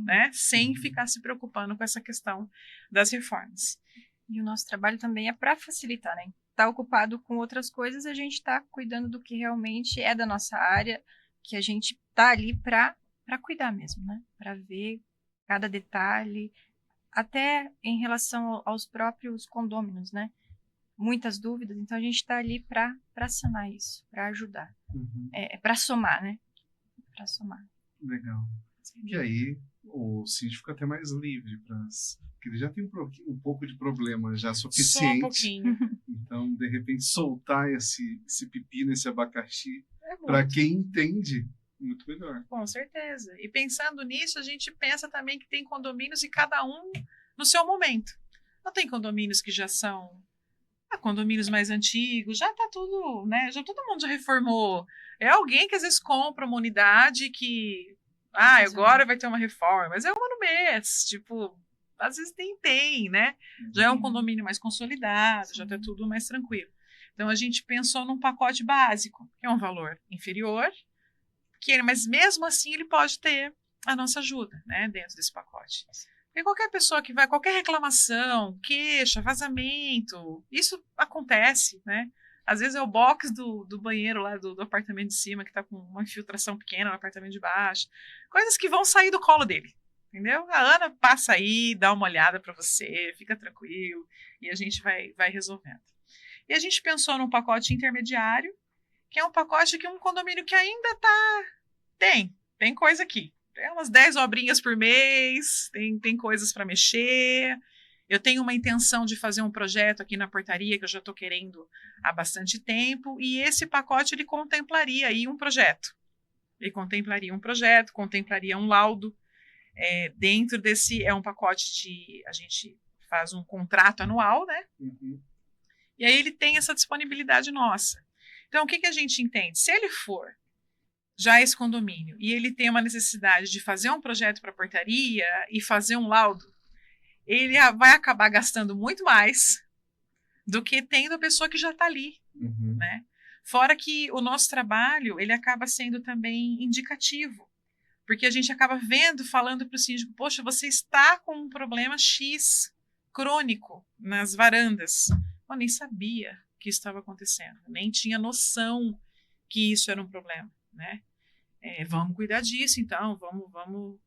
né? Sem ficar se preocupando com essa questão das reformas. E o nosso trabalho também é para facilitar, né? está ocupado com outras coisas, a gente está cuidando do que realmente é da nossa área, que a gente está ali para cuidar mesmo, né? Para ver cada detalhe, até em relação aos próprios condôminos, né? Muitas dúvidas, então a gente está ali para sanar isso, para ajudar. Para somar, né? Para somar. Legal. E aí o síndico fica até mais livre, porque ele já tem um pouco de problema já suficiente. Só um pouquinho. Então, de repente, soltar esse pepino, esse abacaxi, para quem entende, muito melhor. Com certeza. E pensando nisso, a gente pensa também que tem condomínios e cada um no seu momento. Não tem condomínios que já são condomínios mais antigos, já tá tudo, né? Já todo mundo já reformou. É alguém que às vezes compra uma unidade que agora vai ter uma reforma, mas é uma no mês, tipo, às vezes nem tem, né? Já é um condomínio mais consolidado, já tá tudo mais tranquilo. Então a gente pensou num pacote básico, que é um valor inferior, mas mesmo assim ele pode ter a nossa ajuda, né, dentro desse pacote. Porque qualquer pessoa que vai, qualquer reclamação, queixa, vazamento, isso acontece, né? Às vezes é o box do banheiro lá do apartamento de cima que está com uma infiltração pequena no apartamento de baixo. Coisas que vão sair do colo dele, entendeu? A Ana passa aí, dá uma olhada para você, fica tranquilo, e a gente vai resolvendo. E a gente pensou num pacote intermediário, que é um pacote que um condomínio que ainda tem coisa aqui. Tem umas 10 obrinhas por mês, tem coisas para mexer. Eu tenho uma intenção de fazer um projeto aqui na portaria que eu já estou querendo há bastante tempo, e esse pacote ele contemplaria aí um projeto. Ele contemplaria um projeto, contemplaria um laudo. Dentro desse é um pacote a gente faz um contrato anual, né? E aí ele tem essa disponibilidade nossa. Então, o que a gente entende? Se ele for já esse condomínio e ele tem uma necessidade de fazer um projeto para a portaria e fazer um laudo, ele vai acabar gastando muito mais do que tendo a pessoa que já está ali, né? Fora que o nosso trabalho, ele acaba sendo também indicativo, porque a gente acaba falando para o síndico, poxa, você está com um problema X crônico nas varandas. Eu nem sabia que isso estava acontecendo, nem tinha noção que isso era um problema, né? Vamos cuidar disso, então,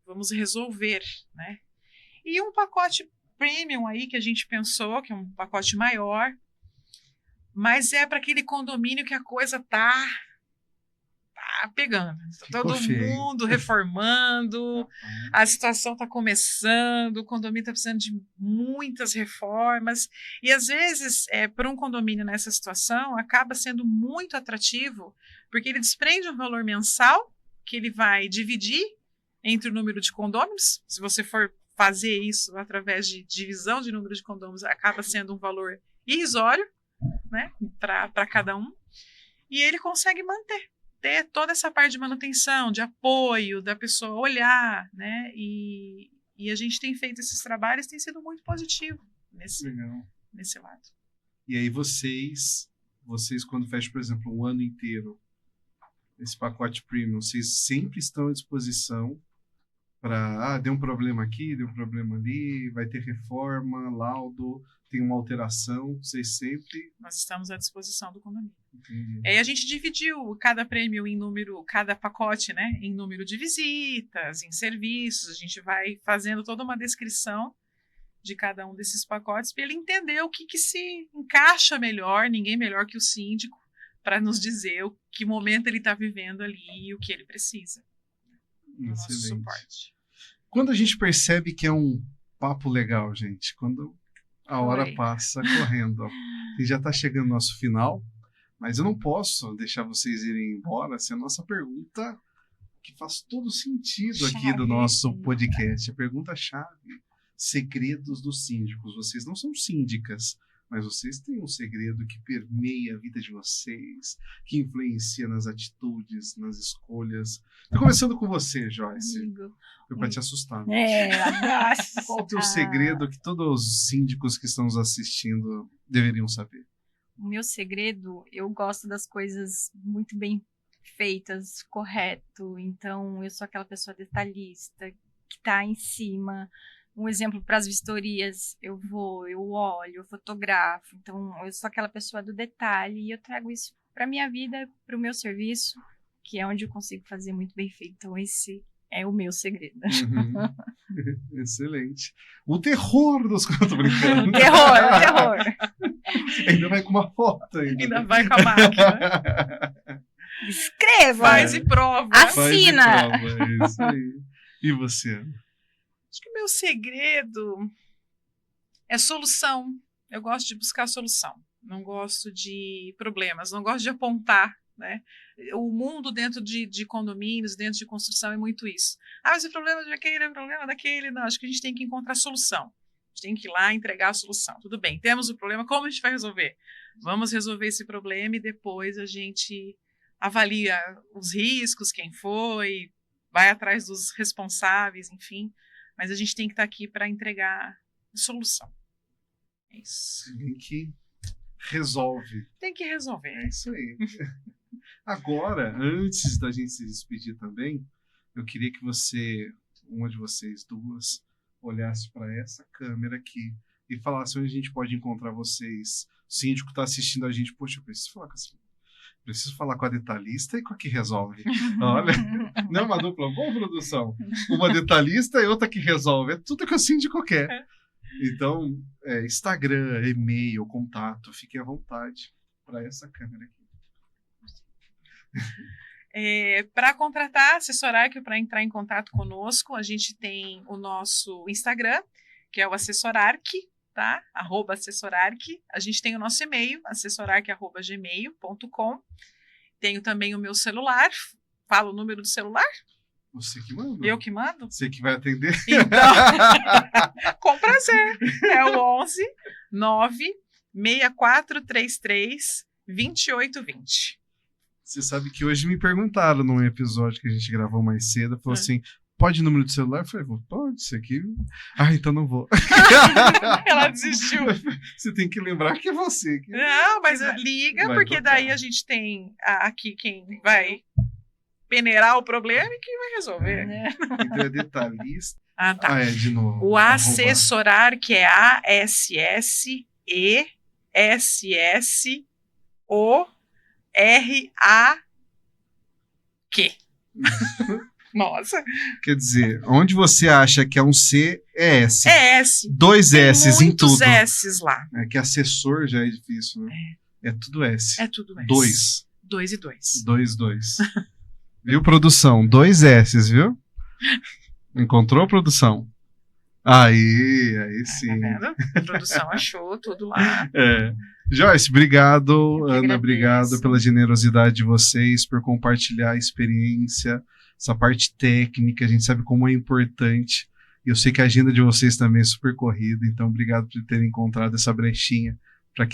vamos resolver, né? E um pacote premium aí que a gente pensou, que é um pacote maior, mas é para aquele condomínio que a coisa tá pegando. Todo mundo reformando, a situação está começando, o condomínio está precisando de muitas reformas, e às vezes, para um condomínio nessa situação, acaba sendo muito atrativo, porque ele desprende um valor mensal, que ele vai dividir entre o número de condôminos. Se você for fazer isso através de divisão de número de condôminos, acaba sendo um valor irrisório, né, para cada um, e ele consegue ter toda essa parte de manutenção, de apoio, da pessoa olhar, né, e a gente tem feito esses trabalhos, tem sido muito positivo nesse lado. E aí vocês quando fecham, por exemplo, um ano inteiro, esse pacote premium, vocês sempre estão à disposição para, deu um problema aqui, deu um problema ali, vai ter reforma, laudo, tem uma alteração, vocês sempre... Nós estamos à disposição do condomínio. Entendi. E aí a gente dividiu cada prêmio em número, cada pacote, né, em número de visitas, em serviços, a gente vai fazendo toda uma descrição de cada um desses pacotes para ele entender o que se encaixa melhor, ninguém melhor que o síndico, para nos dizer que momento ele está vivendo ali e o que ele precisa. Do nosso suporte. Quando a gente percebe que é um papo legal, gente, quando a hora passa correndo, ó. E já está chegando o nosso final, mas eu não posso deixar vocês irem embora sem a nossa pergunta que faz todo sentido aqui do nosso podcast. A pergunta-chave: segredos dos síndicos. Vocês não são síndicas, mas vocês têm um segredo que permeia a vida de vocês, que influencia nas atitudes, nas escolhas. Tô começando com você, Joyce. Amigo. Foi para te assustar. Qual o teu segredo que todos os síndicos que estão nos assistindo deveriam saber? O meu segredo, eu gosto das coisas muito bem feitas, correto. Então, eu sou aquela pessoa detalhista, que tá em cima um exemplo para as vistorias, eu olho, eu fotografo. Então, eu sou aquela pessoa do detalhe e eu trago isso para minha vida, para o meu serviço, que é onde eu consigo fazer muito bem feito. Então, esse é o meu segredo. Uhum. Excelente. O terror dos... Tô brincando. Terror. Ainda vai com uma foto ainda. Ainda vai com a máquina. Escreva. Faz e prova. Assina. Faz e prova, é isso aí. E você? Acho que o meu segredo é solução. Eu gosto de buscar solução. Não gosto de problemas, não gosto de apontar, né? O mundo dentro de condomínios, dentro de construção é muito isso. Esse problema daquele, é problema daquele. Não, acho que a gente tem que encontrar solução. A gente tem que ir lá entregar a solução. Tudo bem, temos o problema, como a gente vai resolver? Vamos resolver esse problema e depois a gente avalia os riscos, quem foi, vai atrás dos responsáveis, enfim. Mas a gente tem que estar aqui para entregar solução. É isso. Tem que resolve. Tem que resolver. É isso aí. Agora, antes da gente se despedir também, eu queria que você, uma de vocês duas, olhasse para essa câmera aqui e falasse onde a gente pode encontrar vocês. O síndico está assistindo a gente. Poxa, eu preciso falar com a detalhista e com a que resolve. Olha, não é uma dupla boa produção. Uma detalhista e outra que resolve. É tudo que o síndico quer. Então, Instagram, e-mail, contato, fique à vontade para essa câmera aqui. Para contratar Assessorarc, para entrar em contato conosco, a gente tem o nosso Instagram, que é o Assessorarc, tá? @Assessorarc. A gente tem o nosso e-mail, assessorarc@gmail.com. Tenho também o meu celular. Fala o número do celular? Você que manda. Eu que mando? Você que vai atender? Então, com prazer. É o 11 9 6433 2820. Você sabe que hoje me perguntaram num episódio que a gente gravou mais cedo, falou assim, pode número de celular? Eu falei, pode, isso aqui. Então não vou. Ela desistiu. Você tem que lembrar que é você. Não, mas liga, porque daí a gente tem aqui quem vai peneirar o problema e quem vai resolver. Então é detalhista. Tá. De novo. O Assessorarc, que é ASSESSORAQ. Nossa. Quer dizer, onde você acha que é um C, é S. É S. 2 S's em tudo. Muitos S's lá. É que assessor já é difícil, né? É tudo S. É tudo S. 2. 2 e 2. 2. Viu, produção? 2 S's, viu? Encontrou, produção? Aí sim. Tá vendo? A produção achou tudo lá. Joyce, obrigado. Ana, agradeço. Obrigado pela generosidade de vocês, por compartilhar a experiência, essa parte técnica. A gente sabe como é importante. E eu sei que a agenda de vocês também é super corrida, então obrigado por terem encontrado essa brechinha para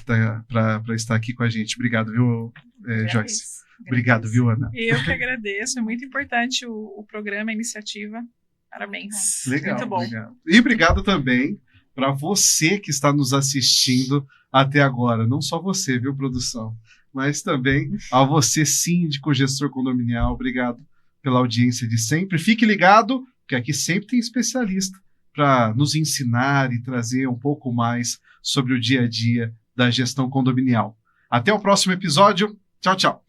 estar aqui com a gente. Obrigado, viu, Joyce? Obrigado, viu, Ana? Eu que agradeço. É muito importante o programa, a iniciativa. Parabéns. Legal. Muito bom. Legal. E obrigado também para você que está nos assistindo até agora. Não só você, viu, produção? Mas também a você, síndico, gestor condominial. Obrigado pela audiência de sempre. Fique ligado, porque aqui sempre tem especialista para nos ensinar e trazer um pouco mais sobre o dia a dia da gestão condominial. Até o próximo episódio. Tchau, tchau.